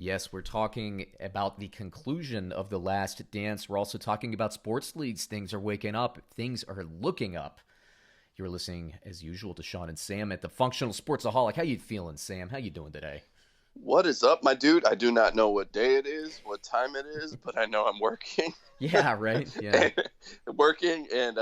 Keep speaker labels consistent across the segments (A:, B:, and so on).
A: Yes, we're talking about the conclusion of The Last Dance. We're also talking about sports leagues. Things are waking up. Things are looking up. You're listening, as usual, to Sean and Sam at the Functional Sportsaholic. How you feeling, Sam? How you doing today?
B: What is up, my dude? I do not know what day it is, what time it is, but I know I'm working.
A: Yeah, right? Yeah.
B: Working and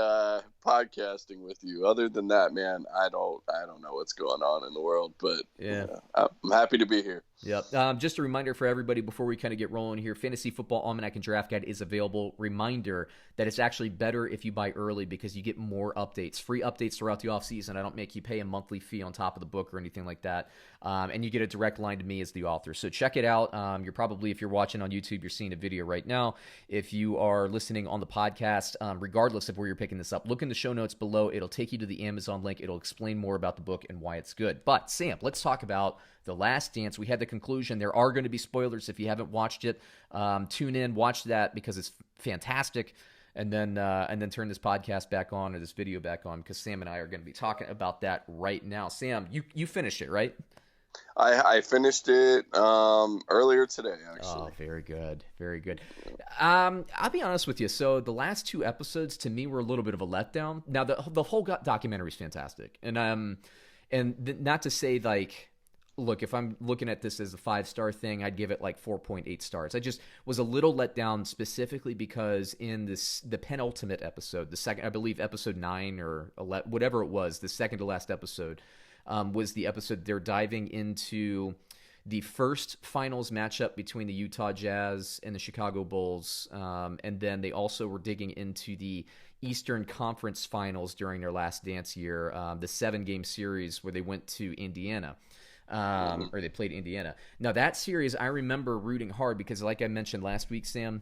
B: podcasting with you. Other than that, man, I don't know what's going on in the world, but
A: Yeah.
B: I'm happy to be here.
A: Yep. Just a reminder for everybody before we kind of get rolling here, Fantasy Football Almanac and Draft Guide is available. Reminder that it's actually better if you buy early because you get more updates, free updates throughout the offseason. I don't make you pay a monthly fee on top of the book or anything like that. And you get a direct line to me as the author. So check it out. You're probably, if you're watching on YouTube, you're seeing a video right now. If you are listening on the podcast, regardless of where you're picking this up, look in the show notes below. It'll take you to the Amazon link. It'll explain more about the book and why it's good. But Sam, let's talk about The Last Dance. We had the conclusion. There are going to be spoilers if you haven't watched it. Tune in, watch that because it's fantastic, and then turn this podcast back on or this video back on because Sam and I are going to be talking about that right now. Sam, you finished it, right?
B: I finished it earlier today, actually.
A: Oh, very good. Very good. I'll be honest with you. So the last two episodes to me were a little bit of a letdown. Now the whole documentary is fantastic, and not to say like, look, if I'm looking at this as a 5-star thing, I'd give it like 4.8 stars. I just was a little let down specifically because in the penultimate episode, the second, I believe episode 9 or 11, whatever it was, the second to last episode, was the episode they're diving into the first finals matchup between the Utah Jazz and the Chicago Bulls. And then they also were digging into the Eastern Conference Finals during their Last Dance year, the 7-game series where they went to Indiana. Or they played Indiana. Now that series, I remember rooting hard because, like I mentioned last week, Sam,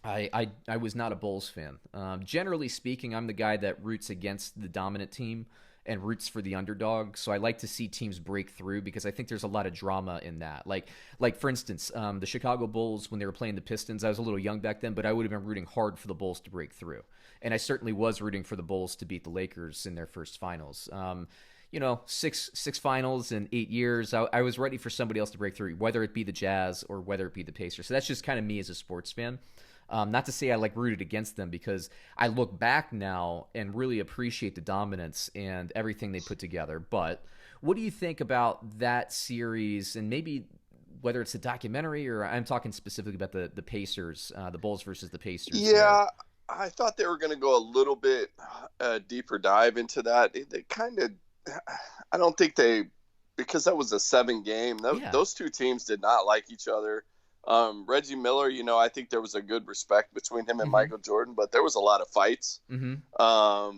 A: I was not a Bulls fan. Generally speaking, I'm the guy that roots against the dominant team and roots for the underdog. So I like to see teams break through because I think there's a lot of drama in that. Like for instance, the Chicago Bulls, when they were playing the Pistons, I was a little young back then, but I would have been rooting hard for the Bulls to break through. And I certainly was rooting for the Bulls to beat the Lakers in their first finals. Six finals in 8 years. I was ready for somebody else to break through, whether it be the Jazz or whether it be the Pacers. So that's just kind of me as a sports fan. Not to say I rooted against them because I look back now and really appreciate the dominance and everything they put together. But what do you think about that series and maybe whether it's a documentary or I'm talking specifically about the Pacers, the Bulls versus the Pacers?
B: Yeah, I thought they were going to go a little bit deeper dive into that. They kind of, I don't think because that was a 7-game, those two teams did not like each other. Reggie Miller, I think there was a good respect between him and Michael Jordan, but there was a lot of fights. I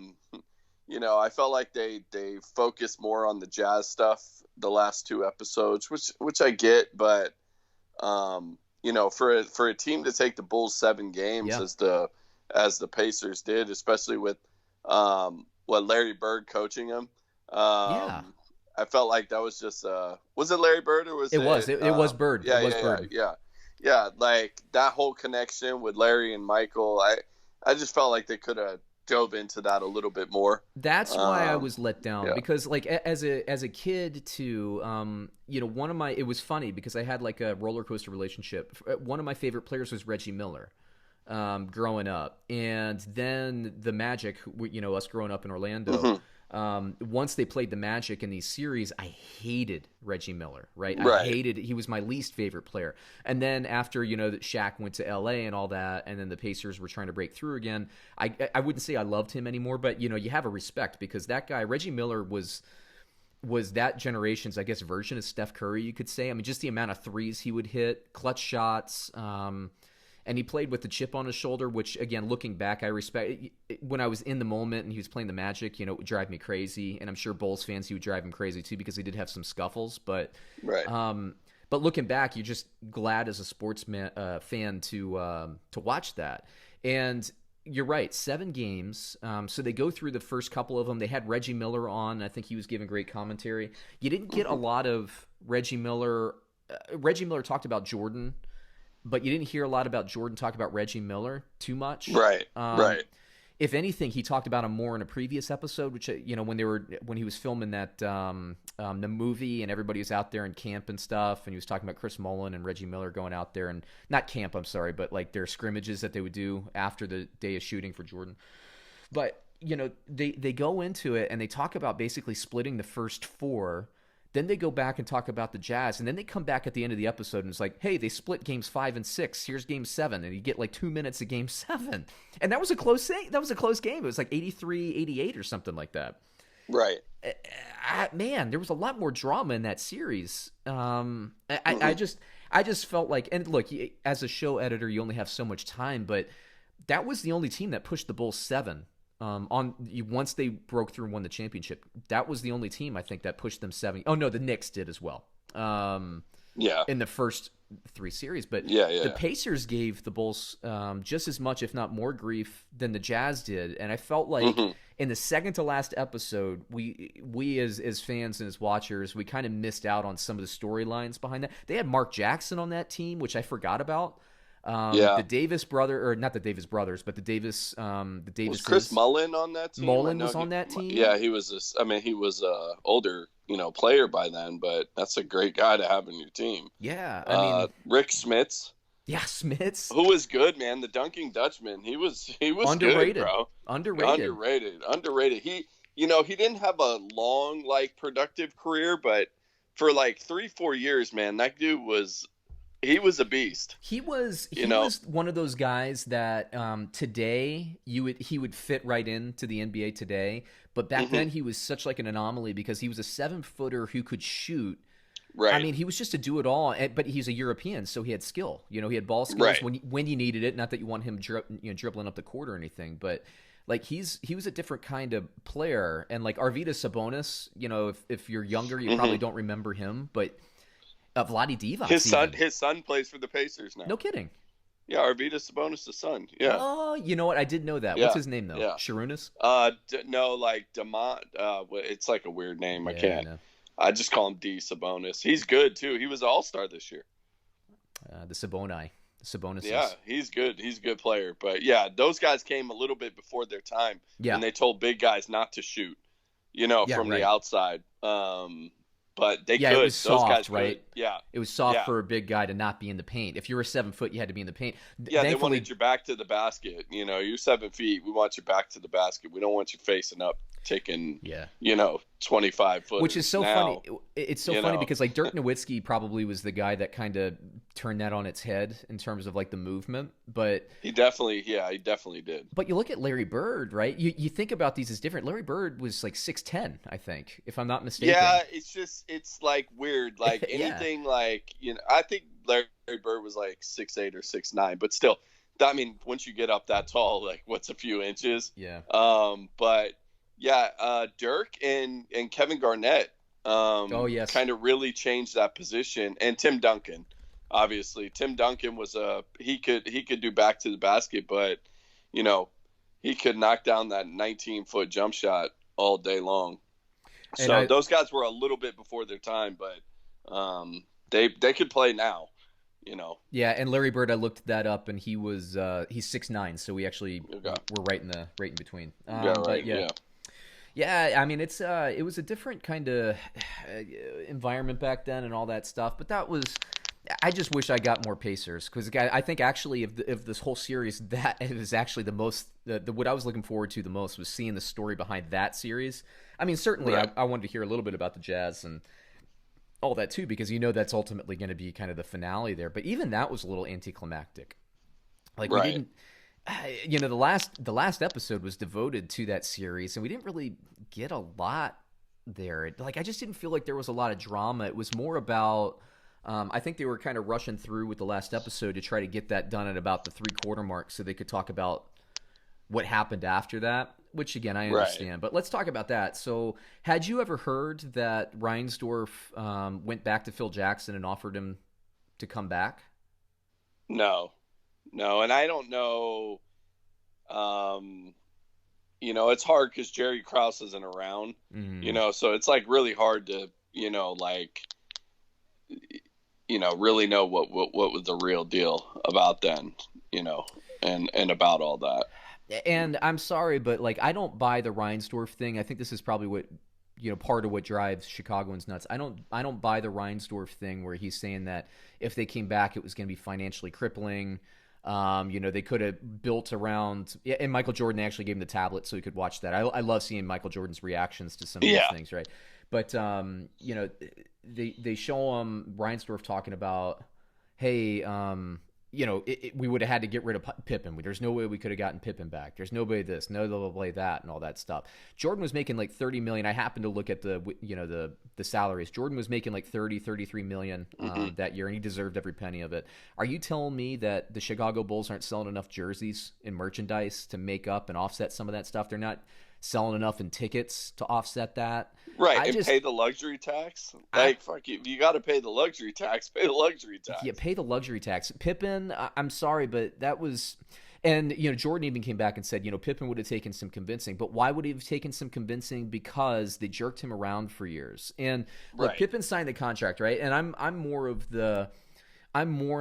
B: felt like they focused more on the Jazz stuff the last 2 episodes, which I get, but for a team to take the Bulls 7 games as the Pacers did, especially with Larry Bird coaching them. I felt like that was just was it Larry Bird or was it?
A: It was Bird.
B: Yeah, like that whole connection with Larry and Michael, I just felt like they could have dove into that a little bit more.
A: That's why I was let down because like as a kid too, one of my, it was funny because I had like a roller coaster relationship. One of my favorite players was Reggie Miller. Growing up, and then the Magic, us growing up in Orlando, once they played the Magic in these series, I hated Reggie Miller, right? I hated, he was my least favorite player. And then after, that Shaq went to LA and all that, and then the Pacers were trying to break through again, I wouldn't say I loved him anymore, but, you have a respect because that guy, Reggie Miller was that generation's, I guess, version of Steph Curry, you could say. I mean, just the amount of threes he would hit, clutch shots, and he played with the chip on his shoulder, which, again, looking back, I respect. When I was in the moment and he was playing the Magic, it would drive me crazy. And I'm sure Bulls fans, he would drive him crazy, too, because he did have some scuffles. But looking back, you're just glad as a sports fan to watch that. And you're right, 7 games. So they go through the first couple of them. They had Reggie Miller on. I think he was giving great commentary. You didn't get a lot of Reggie Miller. Reggie Miller talked about Jordan, but you didn't hear a lot about Jordan talk about Reggie Miller too much.
B: Right.
A: if anything, he talked about him more in a previous episode, which, when he was filming that the movie and everybody was out there in camp and stuff, and he was talking about Chris Mullin and Reggie Miller going out there and not camp, I'm sorry, but like their scrimmages that they would do after the day of shooting for Jordan. But they go into it and they talk about basically splitting the first 4. Then they go back and talk about the Jazz, and then they come back at the end of the episode and it's like, hey, they split games 5 and 6. Here's game 7, and you get like 2 minutes of game 7. And that was a close thing. That was a close game. It was like 83-88 or something like that.
B: Right.
A: Man, there was a lot more drama in that series. I just felt like, and look, as a show editor, you only have so much time, but that was the only team that pushed the Bulls 7. Once they broke through and won the championship, that was the only team I think that pushed them 7. Oh no, the Knicks did as well. In the first 3 series, but the Pacers gave the Bulls just as much, if not more, grief than the Jazz did, and I felt like in the second to last episode, we as fans and as watchers, we kind of missed out on some of the storylines behind that. They had Mark Jackson on that team, which I forgot about. The Davis brother, or not the Davis brothers, but the Davis. Was
B: Chris Mullin on that team?
A: Mullin was on that team.
B: Yeah, he was. He was a older, player by then, but that's a great guy to have in your team.
A: Yeah,
B: Rick Smits.
A: Yeah, Smits,
B: who was good, man. The dunking Dutchman. He was
A: underrated,
B: good, bro. Underrated. He didn't have a long, productive career, but for 3-4 years, man, that dude was. He was a beast.
A: He was one of those guys that today he would fit right into the NBA today. But back then he was such like an anomaly because he was a 7-footer who could shoot.
B: Right.
A: I mean, he was just a do-it-all, but he's a European, so he had skill. He had ball skills when you needed it. Not that you want him dribbling up the court or anything, but like he was a different kind of player. And like Arvydas Sabonis, if you're younger, you probably don't remember him, but. Vlade Divac.
B: His son plays for the Pacers now.
A: No kidding.
B: Yeah, Arvydas Sabonis' son. Yeah.
A: Oh, you know what? I did know that. Yeah. What's his name though?
B: Yeah.
A: Sharunas?
B: No, Demont. It's like a weird name. I can't. I just call him D Sabonis. He's good too. He was an All-Star this year.
A: The Sabonis.
B: Yeah, he's good. He's a good player. But yeah, those guys came a little bit before their time.
A: Yeah.
B: And they told big guys not to shoot. From the outside. But they could.
A: It was soft,
B: those guys
A: right?
B: Could. Yeah.
A: It was soft for a big guy to not be in the paint. If you were 7 foot, you had to be in the paint.
B: Yeah, they wanted your back to the basket. You're 7 feet. We want your back to the basket. We don't want you facing up, taking, 25 foot.
A: Which is so funny. It's so funny because like Dirk Nowitzki probably was the guy that kind of turned that on its head in terms of like the movement. But
B: he definitely did.
A: But you look at Larry Bird, right? You think about these as different. Larry Bird was like 6'10", I think, if I'm not mistaken.
B: Yeah, it's like weird. Like anything I think Larry Bird was like 6'8" or 6'9", but still, I mean, once you get up that tall, like what's a few inches?
A: Yeah.
B: But yeah, Dirk and Kevin Garnett kind of really changed that position. And Tim Duncan, obviously. Tim Duncan was he could do back to the basket, but he could knock down that 19-foot jump shot all day long. So those guys were a little bit before their time, but they could play now.
A: Yeah, and Larry Bird, I looked that up, and he's 6'9", so we actually were right in between. Yeah, I mean, it was a different kind of environment back then and all that stuff, but I just wish I got more Pacers because I think actually of this whole series, that is actually the most what I was looking forward to the most was seeing the story behind that series. I mean, certainly I wanted to hear a little bit about the Jazz and all that too because that's ultimately going to be kind of the finale there. But even that was a little anticlimactic. Like we didn't. The last episode was devoted to that series, and we didn't really get a lot there. Like, I just didn't feel like there was a lot of drama. It was more about, I think they were kind of rushing through with the last episode to try to get that done at about the 3-quarter mark so they could talk about what happened after that, which, again, I understand. Right. But let's talk about that. So, had you ever heard that Reinsdorf went back to Phil Jackson and offered him to come back?
B: No, and I don't know. It's hard because Jerry Krause isn't around. So it's like really hard to really know what was the real deal about then, and about all that.
A: And I'm sorry, but like I don't buy the Reinsdorf thing. I think this is probably what part of what drives Chicagoans nuts. I don't buy the Reinsdorf thing where he's saying that if they came back, it was going to be financially crippling. They could have built around, and Michael Jordan actually gave him the tablet so he could watch that. I love seeing Michael Jordan's reactions to some of these things, right? But they show him Reinsdorf talking about, hey, we would have had to get rid of Pippen. There's no way we could have gotten Pippen back. There's no way this, no way that, and all that stuff. Jordan was making like $30 million. I happened to look at the salaries. Jordan was making like $33 million that year, and he deserved every penny of it. Are you telling me that the Chicago Bulls aren't selling enough jerseys and merchandise to make up and offset some of that stuff? They're not selling enough in tickets to offset that.
B: Right, pay the luxury tax. Fuck you got to pay the luxury tax. Pay the luxury tax.
A: Yeah, pay the luxury tax. Pippen, I'm sorry, but that was, and Jordan even came back and said, Pippen would have taken some convincing, but why would he have taken some convincing? Because they jerked him around for years. And look, Pippen signed the contract, right? And I'm more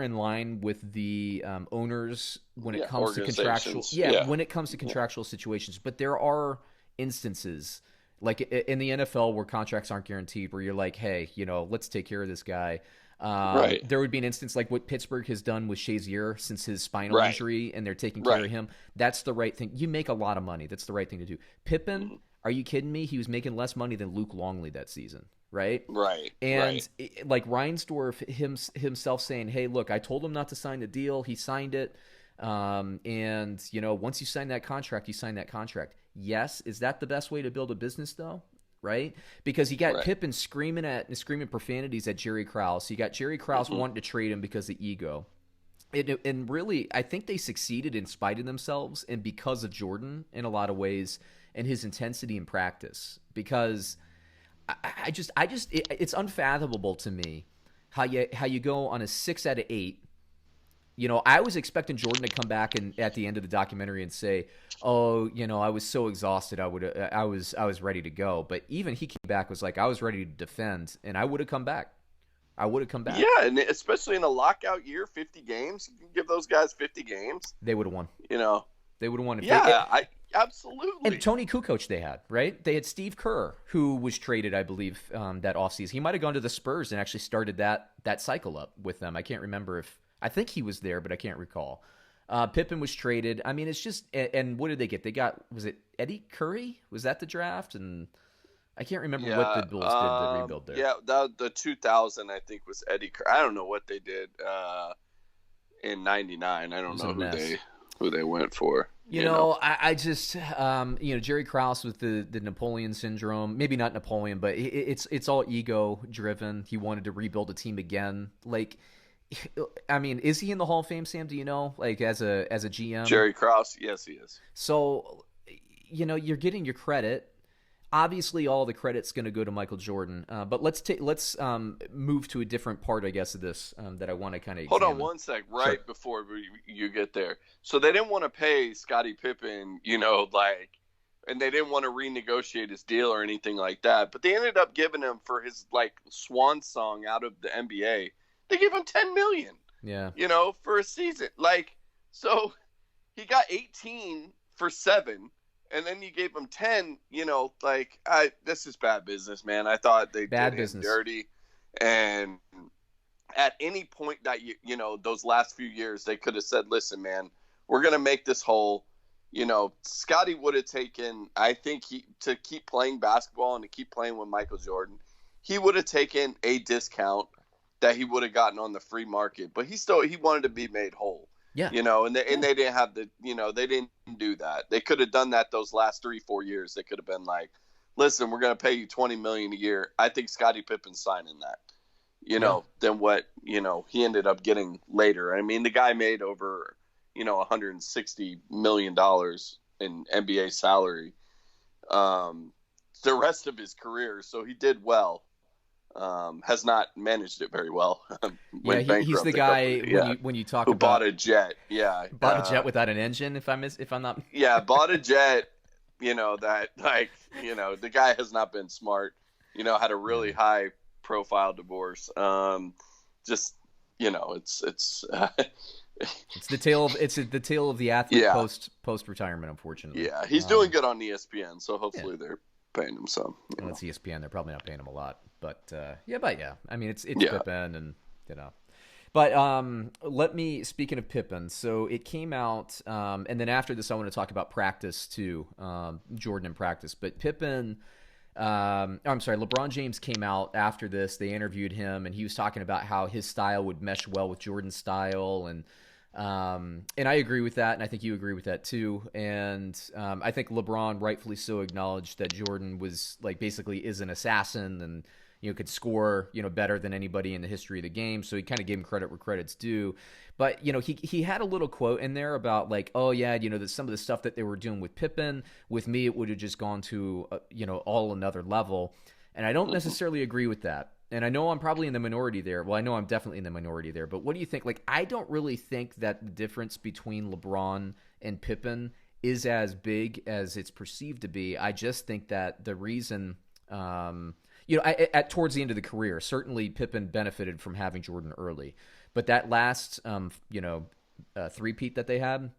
A: in line with the owners when it comes to contractual. When it comes to contractual situations, but there are instances like in the NFL where contracts aren't guaranteed, where you're like, hey, let's take care of this guy. There would be an instance like what Pittsburgh has done with Shazier since his spinal injury, and they're taking care of him. That's the right thing. You make a lot of money. That's the right thing to do. Pippen, are you kidding me? He was making less money than Luke Longley that season. Right. And like Reinsdorf himself saying, hey, look, I told him not to sign the deal. He signed it. And once you sign that contract, you sign that contract. Yes. Is that the best way to build a business though? Right. Because you got Pippen screaming profanities at Jerry Krause. You got Jerry Krause wanting to trade him because of ego. And really, I think they succeeded in spite of themselves and because of Jordan in a lot of ways and his intensity in practice, because it's unfathomable to me how you go on a 6 out of 8. I was expecting Jordan to come back and at the end of the documentary and say, "Oh, I was so exhausted. I was ready to go." But even he came back was like, "I was ready to defend, and I would have come back. Yeah,
B: and especially in a lockout year, 50 games. You can give those guys 50 games.
A: They would have won. They would have won.
B: Absolutely.
A: And Tony Kukoc they had, right? They had Steve Kerr, who was traded, I believe, that offseason. He might have gone to the Spurs and actually started that cycle up with them. I can't remember I think he was there, but I can't recall. Pippen was traded. I mean, it's just, and what did they get? They got, was it Eddie Curry? Was that the draft? And I can't remember what the Bulls did to rebuild there.
B: Yeah, the 2000, I think, was Eddie Curry. I don't know what they did in 99. I don't know who they went for.
A: I just, Jerry Krause with the Napoleon syndrome, maybe not Napoleon, but it's all ego driven. He wanted to rebuild a team again. Like, I mean, is he in the Hall of Fame, Sam? Do you know, like as a GM?
B: Jerry Krause, yes, he is.
A: So, you're getting your credit. Obviously, all the credit's going to go to Michael Jordan. But let's move to a different part, I guess, of this that I want to kind of
B: hold on one sec, before you get there. So they didn't want to pay Scottie Pippen, and they didn't want to renegotiate his deal or anything like that. But they ended up giving him for his swan song out of the NBA. They gave him $10 million.
A: Yeah.
B: For a season. So he got 18 for 7. And then you gave him 10, this is bad business, man. I thought they did him dirty. And at any point that, those last few years, they could have said, listen, man, we're going to make this whole, Scottie would have taken, I think to keep playing basketball and to keep playing with Michael Jordan, he would have taken a discount that he would have gotten on the free market. But he wanted to be made whole.
A: Yeah.
B: And they didn't have they didn't do that. They could have done that those last 3-4 years. They could have been like, listen, we're going to pay you $20 million a year. I think Scottie Pippen's signing that, than what, he ended up getting later. I mean, the guy made over, $160 million in NBA salary the rest of his career. So he did well. Has not managed it very well.
A: He's the guy when you talk
B: who
A: about
B: bought a jet. Yeah,
A: bought a jet without an engine. If I'm not.
B: Yeah, bought a jet. The guy has not been smart. Had a really high profile divorce. Just it's
A: it's the tale of the athlete
B: yeah,
A: post retirement, unfortunately.
B: yeah. He's doing good on ESPN, so hopefully they're paying him some.
A: Well, it's ESPN. They're probably not paying him a lot, but yeah. I mean, it's Pippen, and But speaking of Pippen, so it came out, and then after this, I want to talk about practice too, Jordan in practice. But LeBron James came out after this. They interviewed him, and he was talking about how his style would mesh well with Jordan's style, and I agree with that, and I think you agree with that too. And I think LeBron rightfully so acknowledged that Jordan was basically is an assassin and could score better than anybody in the history of the game. So he kind of gave him credit where credit's due. But he had a little quote in there about oh yeah, that some of the stuff that they were doing with Pippen, with me it would have just gone to all another level. And I don't necessarily agree with that. And I know I'm probably in the minority there. Well, I know I'm definitely in the minority there. But what do you think? I don't really think that the difference between LeBron and Pippen is as big as it's perceived to be. I just think that the reason, towards the end of the career, certainly Pippen benefited from having Jordan early. But that last, three-peat that they had,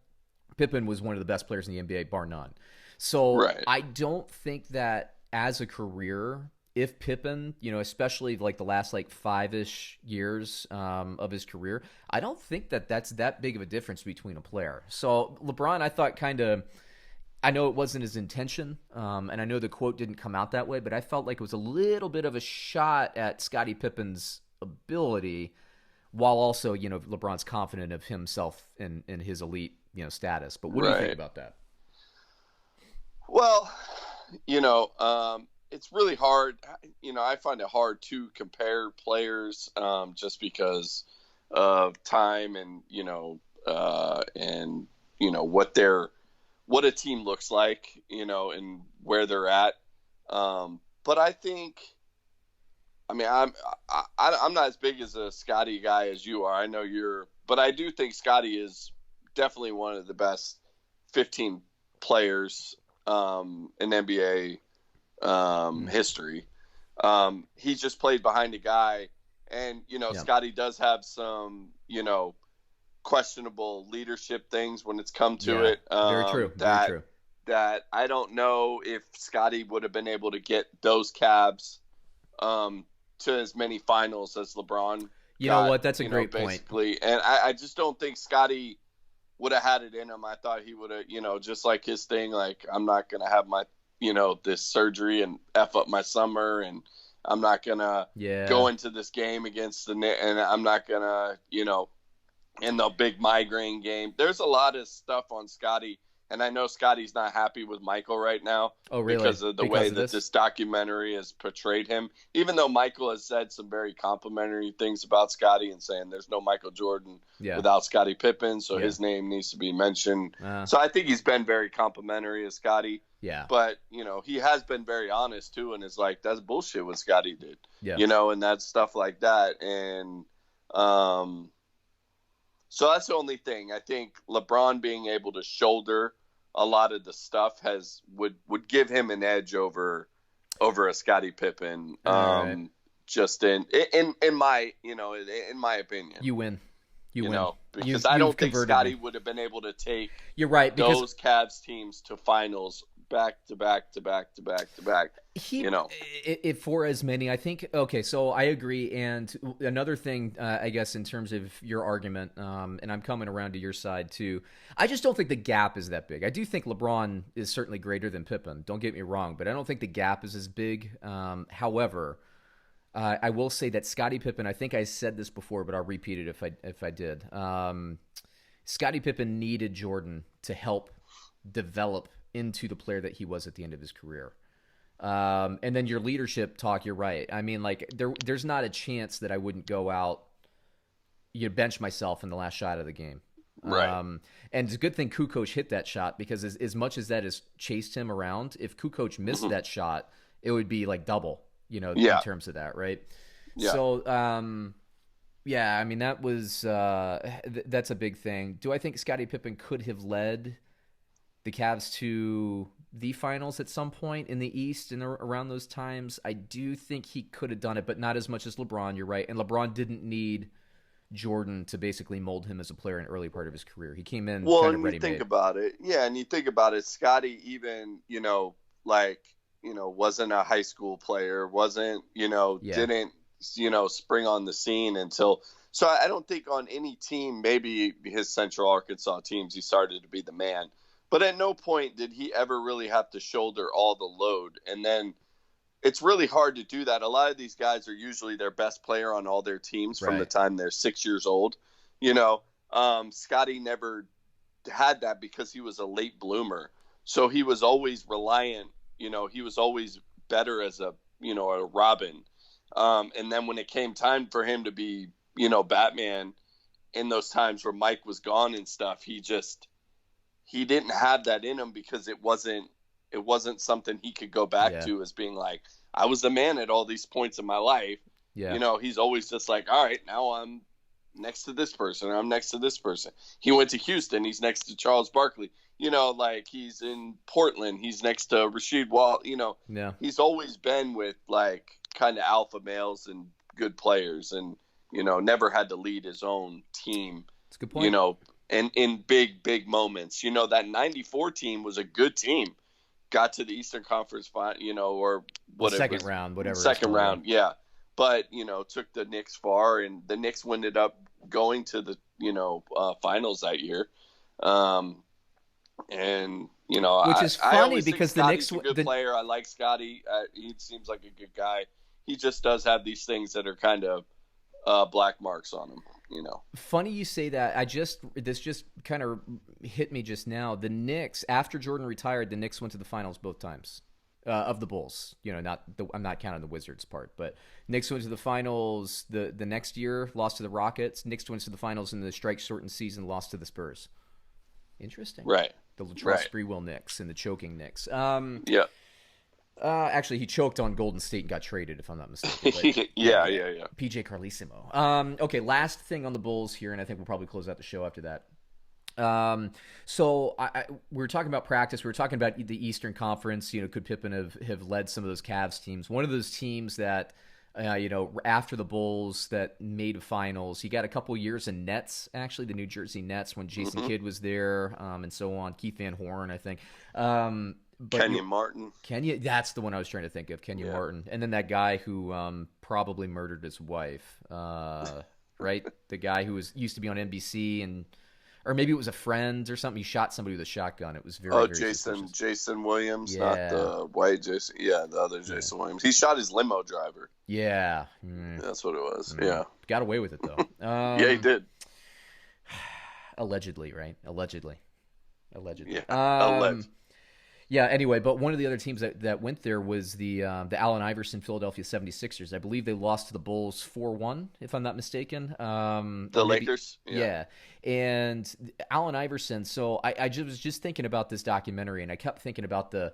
A: Pippen was one of the best players in the NBA, bar none. So right. I don't think that as a career, if Pippen, especially the last 5-ish years of his career, I don't think that that's that big of a difference between a player. So LeBron, I thought I know it wasn't his intention, and I know the quote didn't come out that way, but I felt like it was a little bit of a shot at Scottie Pippen's ability, while also, LeBron's confident of himself and his elite, status. But what do you think about that?
B: Well, it's really hard. I find it hard to compare players just because of time and what a team looks like, and where they're at. But I think, I'm not as big as a Scottie guy as you are. I know but I do think Scottie is definitely one of the best 15 players in NBA history. He just played behind a guy, and Scottie does have some questionable leadership things when it's come to it.
A: Very true. Very true.
B: That I don't know if Scottie would have been able to get those Cavs to as many finals as LeBron.
A: What? That's a great
B: basically. Point. And I just don't think Scottie would have had it in him. I thought he would have, just like his thing, I'm not going to have my, this surgery and F up my summer, and I'm not going to go into this game against the Knicks, and I'm not going to, in the big migraine game. There's a lot of stuff on Scottie, and I know Scottie's not happy with Michael right now.
A: Oh, really?
B: Because of the way that this documentary has portrayed him. Even though Michael has said some very complimentary things about Scottie and saying there's no Michael Jordan without Scottie Pippen, so his name needs to be mentioned. So I think he's been very complimentary of Scottie.
A: Yeah.
B: But, he has been very honest, too, and is that's bullshit what Scottie did.
A: Yeah.
B: And that's stuff like that. And so that's the only thing. I think LeBron being able to shoulder a lot of the stuff would give him an edge over a Scottie Pippen.
A: Right.
B: Just in my in my opinion.
A: You win. You win.
B: Because I don't think Scottie would have been able to take
A: You're right, because
B: those Cavs teams to finals back to back to back to back to back.
A: For as many, I think. Okay, so I agree. And another thing, I guess, in terms of your argument, and I'm coming around to your side too. I just don't think the gap is that big. I do think LeBron is certainly greater than Pippen. Don't get me wrong, but I don't think the gap is as big. However, I will say that Scottie Pippen. I think I said this before, but I'll repeat it if I did. Scottie Pippen needed Jordan to help develop into the player that he was at the end of his career. And then your leadership talk, you're right. I mean, there's not a chance that I wouldn't go out, bench myself in the last shot of the game.
B: Right.
A: And it's a good thing Kukoc hit that shot, because as much as that has chased him around, if Kukoc missed that shot, it would be double, in terms of that, right?
B: Yeah.
A: So, I mean, that was that's a big thing. Do I think Scottie Pippen could have led the Cavs to the finals at some point in the East and around those times? I do think he could have done it, but not as much as LeBron. You're right. And LeBron didn't need Jordan to basically mold him as a player in the early part of his career. He came in
B: Well,
A: kind of
B: and you
A: ready-made.
B: think about it. Yeah, and you think about it, Scottie even, wasn't a high school player, wasn't, didn't, spring on the scene until. So I don't think on any team, maybe his Central Arkansas teams, he started to be the man. But at no point did he ever really have to shoulder all the load. And then it's really hard to do that. A lot of these guys are usually their best player on all their teams from the time they're 6 years old. Scottie never had that because he was a late bloomer. So he was always reliant, he was always better as a Robin. And then when it came time for him to be, Batman in those times where Mike was gone and stuff, he didn't have that in him because it wasn't something he could go back to as being like, I was the man at all these points in my life. Yeah. He's always just like, all right, now I'm next to this person. I'm next to this person. He went to Houston. He's next to Charles Barkley. He's in Portland. He's next to Rasheed Wall. He's always been with like kind of alpha males and good players and, never had to lead his own team.
A: That's a good point.
B: And in big moments, that 94 team was a good team. Got to the Eastern Conference final, or whatever.
A: Second round, whatever.
B: Second round, yeah. But, took the Knicks far, and the Knicks ended up going to the, finals that year. Which is funny because the Knicks were a good player. I like Scottie. He seems like a good guy. He just does have these things that are kind of black marks on him.
A: Funny you say that. This just kind of hit me just now. The Knicks, after Jordan retired, the Knicks went to the finals both times of the Bulls. I'm not counting the Wizards part, but Knicks went to the finals the next year, lost to the Rockets. Knicks went to the finals in the strike-shortened season, lost to the Spurs. Interesting,
B: right?
A: The Latrell Sprewell Knicks and the choking Knicks.
B: Yeah.
A: Actually, he choked on Golden State and got traded, if I'm not mistaken. But,
B: yeah.
A: PJ Carlissimo. Okay, last thing on the Bulls here, and I think we'll probably close out the show after that. So we were talking about practice. We were talking about the Eastern Conference. Could Pippen have led some of those Cavs teams? One of those teams that, after the Bulls that made finals, he got a couple years in Nets, actually, the New Jersey Nets when Jason Kidd was there, and so on. Keith Van Horn, I think.
B: Kenyon Martin.
A: That's the one I was trying to think of, Kenyon Martin. And then that guy who probably murdered his wife, right? The guy who used to be on NBC, or maybe it was a friend or something. He shot somebody with a shotgun. It was very
B: Jason Williams, not the white Jason. Yeah, the other Jason Williams. He shot his limo driver.
A: Yeah.
B: That's what it was. Yeah.
A: Got away with it, though.
B: Yeah, he did.
A: Allegedly, right? Allegedly.
B: Yeah, alleged.
A: Yeah, anyway, but one of the other teams that went there was the Allen Iverson Philadelphia 76ers. I believe they lost to the Bulls 4-1, if I'm not mistaken.
B: The Lakers?
A: Yeah. And Allen Iverson, so I was just thinking about this documentary, and I kept thinking about the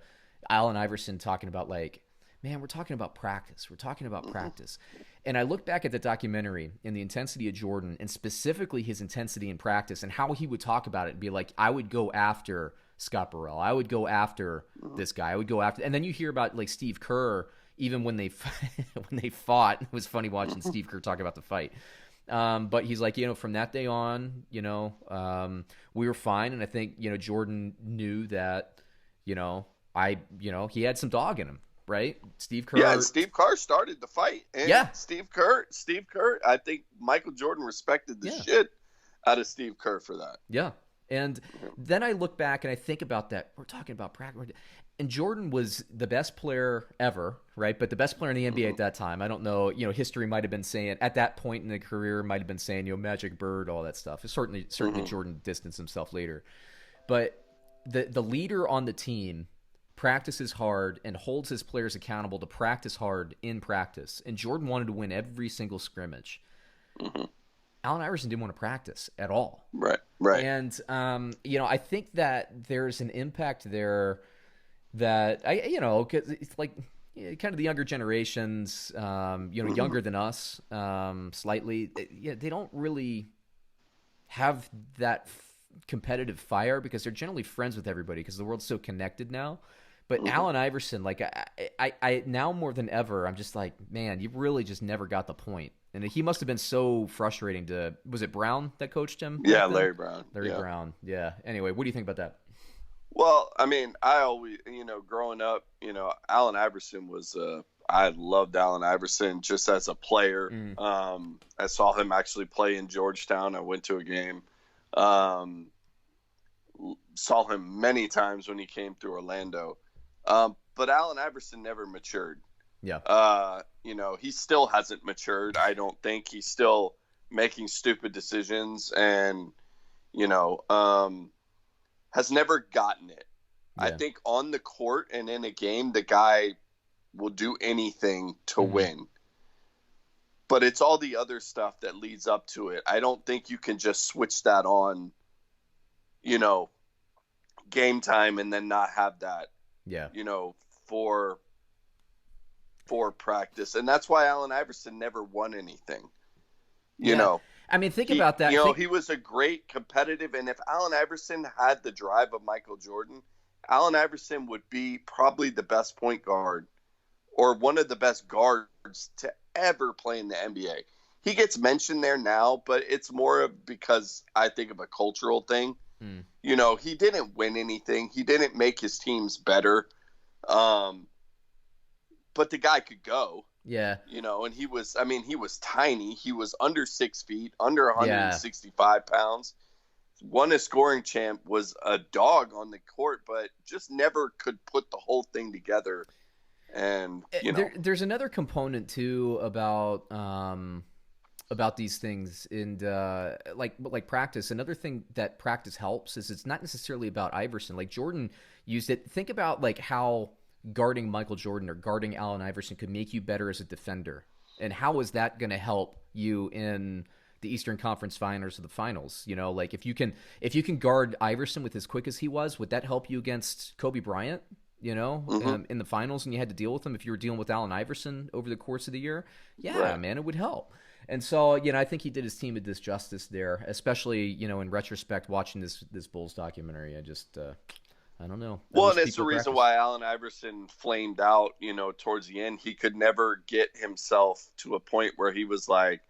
A: Allen Iverson talking about, like, man, we're talking about practice. We're talking about practice. And I look back at the documentary and the intensity of Jordan, and specifically his intensity in practice, and how he would talk about it and be like, I would go after Scott Burrell. I would go after this guy. I would go after, and then you hear about like Steve Kerr, even when they fought. It was funny watching Steve Kerr talk about the fight. But he's like, from that day on, we were fine, and I think Jordan knew that, he had some dog in him, right? Steve Kerr.
B: Yeah, and Steve Kerr started the fight, and Steve Kerr. I think Michael Jordan respected the shit out of Steve Kerr for that.
A: Yeah. And then I look back and I think about that. We're talking about practice. And Jordan was the best player ever, right? But the best player in the NBA at that time. I don't know. History might have been saying at that point in the career might have been saying, Magic Bird, all that stuff. Certainly Jordan distanced himself later. But the leader on the team practices hard and holds his players accountable to practice hard in practice. And Jordan wanted to win every single scrimmage. Allen Iverson didn't want to practice at all.
B: Right.
A: And, I think that there's an impact there that, cause it's like kind of the younger generations, younger than us, slightly, they don't really have that competitive fire because they're generally friends with everybody because the world's so connected now. But Allen Iverson, like I now more than ever, I'm just like, man, you really just never got the point And he must have been so frustrating was it Brown that coached him?
B: Yeah, Larry Brown.
A: Larry Brown. Yeah. Anyway, what do you think about that?
B: Well, I mean, I always, growing up, Allen Iverson I loved Allen Iverson just as a player. I saw him actually play in Georgetown. I went to a game. Saw him many times when he came through Orlando. But Allen Iverson never matured.
A: Yeah.
B: He still hasn't matured. I don't think he's still making stupid decisions and, has never gotten it. Yeah. I think on the court and in a game, the guy will do anything to win. But it's all the other stuff that leads up to it. I don't think you can just switch that on, game time and then not have that, for practice. And that's why Allen Iverson never won anything, you know.
A: I mean, think about that.
B: He was a great competitive, and if Allen Iverson had the drive of Michael Jordan, Allen Iverson would be probably the best point guard or one of the best guards to ever play in the NBA. He gets mentioned there now, but it's more of because I think of a cultural thing. He didn't win anything. He didn't make his teams better. But the guy could go.
A: Yeah.
B: And he was tiny. He was under 6 feet, under 165 pounds. Won a scoring champ, was a dog on the court, but just never could put the whole thing together. And,
A: there's another component too about these things and like practice. Another thing that practice helps is it's not necessarily about Iverson. Like Jordan used it. Think about like how guarding Michael Jordan or guarding Allen Iverson could make you better as a defender. And how is that going to help you in the Eastern Conference Finals or the finals? Like if you can guard Iverson with as quick as he was, would that help you against Kobe Bryant? In the finals, and you had to deal with him. If you were dealing with Allen Iverson over the course of the year, man, it would help. And so, I think he did his team a disjustice there, especially, in retrospect, watching this Bulls documentary. I just, I don't know.
B: Well, and it's the reason why Allen Iverson flamed out, towards the end. He could never get himself to a point where he was like,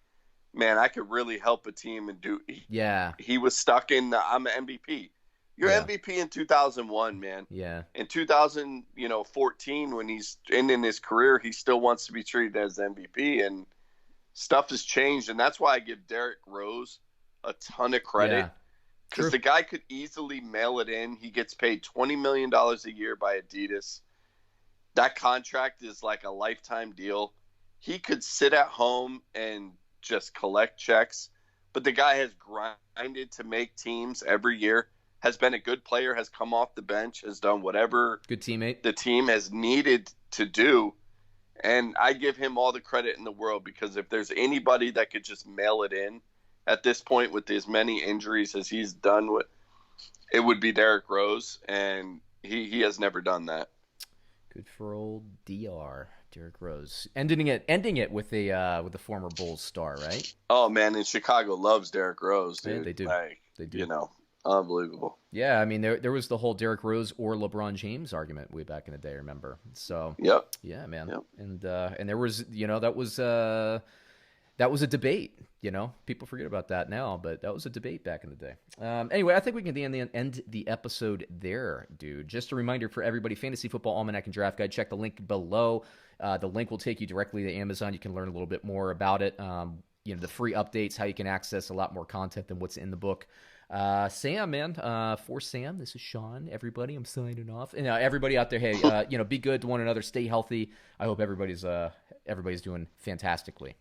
B: man, I could really help a team and do.
A: Yeah.
B: He was stuck in I'm an MVP. You're MVP in 2001, man.
A: Yeah.
B: In 2014, when he's ending his career, he still wants to be treated as MVP, and stuff has changed. And that's why I give Derrick Rose a ton of credit, because the guy could easily mail it in. He gets paid $20 million a year by Adidas. That contract is like a lifetime deal. He could sit at home and just collect checks, but the guy has grinded to make teams every year. Has been a good player, has come off the bench, has done whatever
A: good teammate
B: the team has needed to do. And I give him all the credit in the world, because if there's anybody that could just mail it in at this point with as many injuries as he's done with, it would be Derrick Rose. And he has never done that.
A: Good for old Derrick Rose. Ending it with a former Bulls star, right?
B: Oh man, and Chicago loves Derrick Rose, dude.
A: Yeah, they do. They do.
B: Unbelievable.
A: Yeah, I mean, there was the whole Derrick Rose or LeBron James argument way back in the day, remember? So
B: yep.
A: Yeah, man.
B: Yep.
A: And there was, that was a debate. People forget about that now, but that was a debate back in the day. Anyway, I think we can end the episode there, dude. Just a reminder for everybody: Fantasy Football Almanac and Draft Guide. Check the link below. The link will take you directly to Amazon. You can learn a little bit more about it. The free updates, how you can access a lot more content than what's in the book. Sam, man, for Sam, this is Sean. Everybody, I'm signing off. And everybody out there, hey, be good to one another. Stay healthy. I hope everybody's doing fantastically.